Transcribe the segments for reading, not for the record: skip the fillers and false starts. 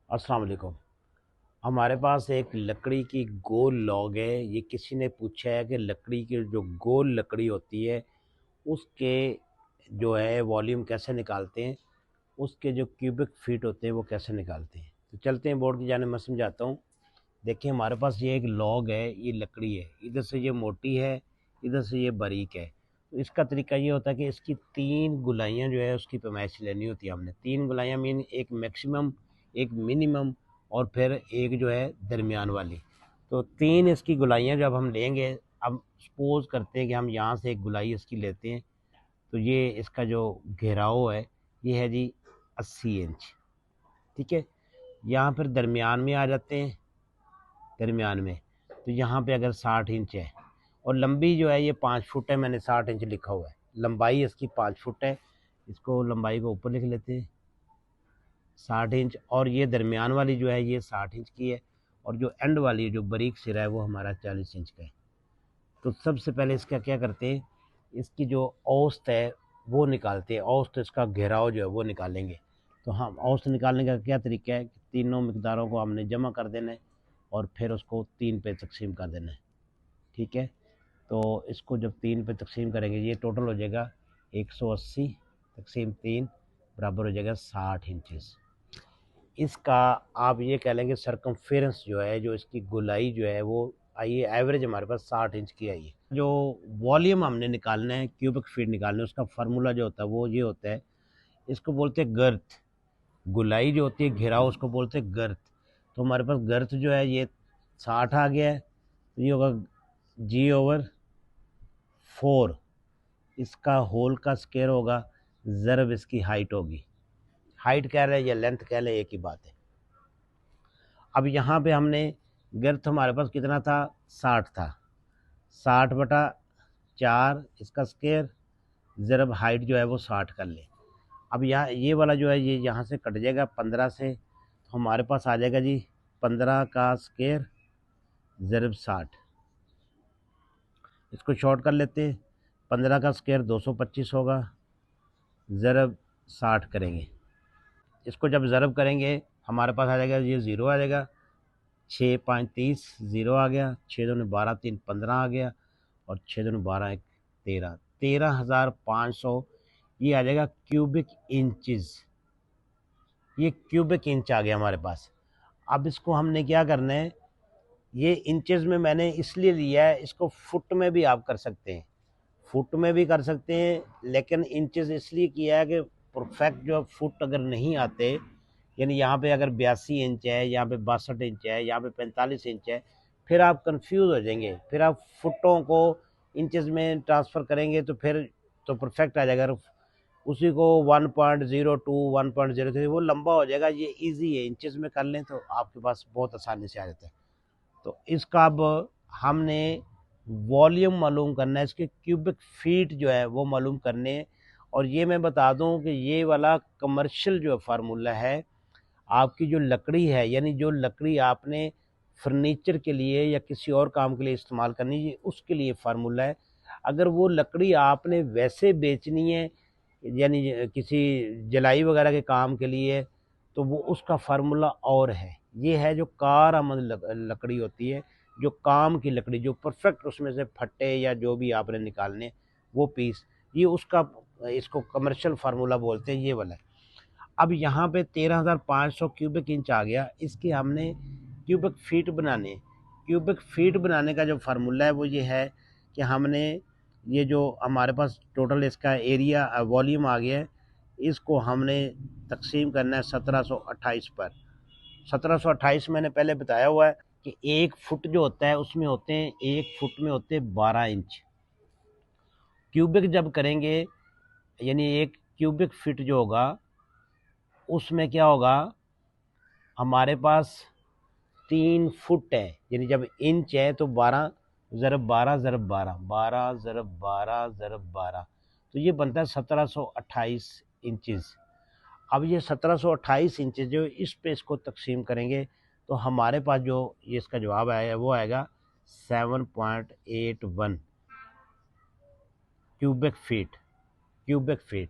अस्सलाम वालेकुम। हमारे पास एक लकड़ी की गोल लॉग है। ये किसी ने पूछा है कि लकड़ी की जो गोल लकड़ी होती है उसके जो है वॉल्यूम कैसे निकालते हैं, उसके जो क्यूबिक फीट होते हैं वो कैसे निकालते हैं। तो चलते हैं बोर्ड की जाने, मैं समझाता हूँ। देखिए हमारे पास ये एक लॉग है, ये लकड़ी है, इधर से ये मोटी है, इधर से ये बारीक है। तो इसका तरीका ये होता है कि इसकी तीन गुलाइयाँ जो है उसकी पैमाइश लेनी होती है हमने। तीन गुलाइयाँ मीन एक मैक्सिमम, एक मिनिमम और फिर एक जो है दरमियान वाली। तो तीन इसकी गुलाइयाँ जब हम लेंगे, अब सपोज करते हैं कि हम यहाँ से एक गुलाई इसकी लेते हैं, तो ये इसका जो घेराव है ये है जी 80 इंच। ठीक है, यहाँ फिर दरमियान में आ जाते हैं। दरमियान में तो यहाँ पे अगर 60 इंच है और लंबी जो है ये 5 फुट है, मैंने 60 इंच लिखा हुआ है, लंबाई इसकी 5 फुट है। इसको लंबाई को ऊपर लिख लेते हैं 60 इंच, और ये दरमियान वाली जो है ये 60 इंच की है, और जो एंड वाली जो बारीक सिरा है वो हमारा 40 इंच का है। तो सबसे पहले इसका क्या करते हैं, इसकी जो औसत है वो निकालते हैं। औसत इसका घेराव जो है वो निकालेंगे। तो हम औसत निकालने का क्या तरीका है कि तीनों मिकदारों को हमने जमा कर देना है और फिर उसको 3 पे तकसीम कर देना है। ठीक है, तो इसको जब 3 पे तकसीम करेंगे ये टोटल हो जाएगा 180 तकसीम 3 बराबर हो जाएगा 60 इंचज़। इसका आप ये कह लेंगे सरकमफेरेंस जो है, जो इसकी गोलाई जो है वो आई है, एवरेज हमारे पास 60 इंच की आई है। जो वॉल्यूम हमने निकालना है, क्यूबिक फीट निकालना है, उसका फार्मूला जो होता है वो ये होता है, इसको बोलते हैं गर्थ। गोलाई जो होती है घेराव उसको बोलते हैं गर्थ। तो हमारे पास गर्थ जो है ये 60 आ गया है, तो ये होगा G/4। इसका होल का स्क्वायर होगा, ज़रब इसकी हाइट होगी। हाइट कह रहे हैं या लेंथ कह रहे हैं, एक ही बात है। अब यहाँ पे हमने गर्थ हमारे पास कितना था, 60 था, 60/4 इसका स्क्वायर, ज़रब हाइट जो है वो 60 कर ले। अब यहाँ ये वाला जो है ये यहाँ से कट जाएगा 15 से, तो हमारे पास आ जाएगा जी 15 का स्क्वायर ज़रब 60। इसको शॉर्ट कर लेते हैं, 15 का स्क्वायर 225 होगा, ज़रब 60 करेंगे। इसको जब ज़रब करेंगे हमारे पास आ जाएगा, ये ज़ीरो आ जाएगा, 6×5 30, ज़ीरो आ गया, 6×2 12, 3 15 आ गया, और 6×2 12 1 13, 13,500 ये आ जाएगा क्यूबिक इंचज़। ये क्यूबिक इंच आ गया हमारे पास। अब इसको हमने क्या करना है, ये इंचेस में मैंने इसलिए लिया है, इसको फुट में भी आप कर सकते हैं, फुट में भी कर सकते हैं, लेकिन इंचेस इसलिए किया है कि परफेक्ट जो फुट अगर नहीं आते, यानी यहाँ पे अगर 82 इंच है, यहाँ पे 62 इंच है, यहाँ पे 45 इंच है, फिर आप कंफ्यूज हो जाएंगे। फिर आप फुटों को इंचेस में ट्रांसफ़र करेंगे तो फिर तो परफेक्ट आ जाएगा। उसी को 1.02 1.03 वो लंबा हो जाएगा। ये इजी है, इंचेस में कर लें तो आपके पास बहुत आसानी से आ जाता है। तो इसका अब हमने वॉल्यूम मालूम करना है, इसके क्यूबिक फीट जो है वो मालूम करने हैं। और ये मैं बता दूं कि ये वाला कमर्शियल जो फार्मूला है, आपकी जो लकड़ी है, यानी जो लकड़ी आपने फर्नीचर के लिए या किसी और काम के लिए इस्तेमाल करनी है, उसके लिए फार्मूला है। अगर वो लकड़ी आपने वैसे बेचनी है, यानी किसी जलाई वगैरह के काम के लिए, तो वो उसका फार्मूला और है। ये है जो कार आमद लकड़ी होती है, जो काम की लकड़ी, जो परफेक्ट उसमें से फट्टे या जो भी आपने निकालने वो पीस, ये उसका, इसको कमर्शियल फार्मूला बोलते हैं, ये वाला है। अब यहाँ पे 13,500 क्यूबिक इंच आ गया, इसके हमने क्यूबिक फीट बनाने। क्यूबिक फीट बनाने का जो फार्मूला है वो ये है कि हमने ये जो हमारे पास टोटल इसका एरिया वॉल्यूम आ गया है, इसको हमने तकसीम करना है 1728 पर। 1728 मैंने पहले बताया हुआ है कि 1 फुट जो होता है उसमें होते हैं, 1 फुट में होते हैं 12 इंच। क्यूबिक जब करेंगे यानी एक क्यूबिक फिट जो होगा उसमें क्या होगा, हमारे पास 3 फुट है, यानी जब इंच है तो 12 × 12 × 12, 12 × 12 × 12, तो ये बनता है 1728 इंचज़। अब ये 1728 इंचज़ जो इस पे इसको तकसीम करेंगे तो हमारे पास जो ये इसका जवाब आया वो आएगा 7.81 क्यूबिक फीट। Cubic feet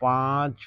5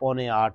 7.25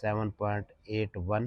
7.81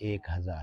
1000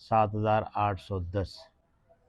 7810.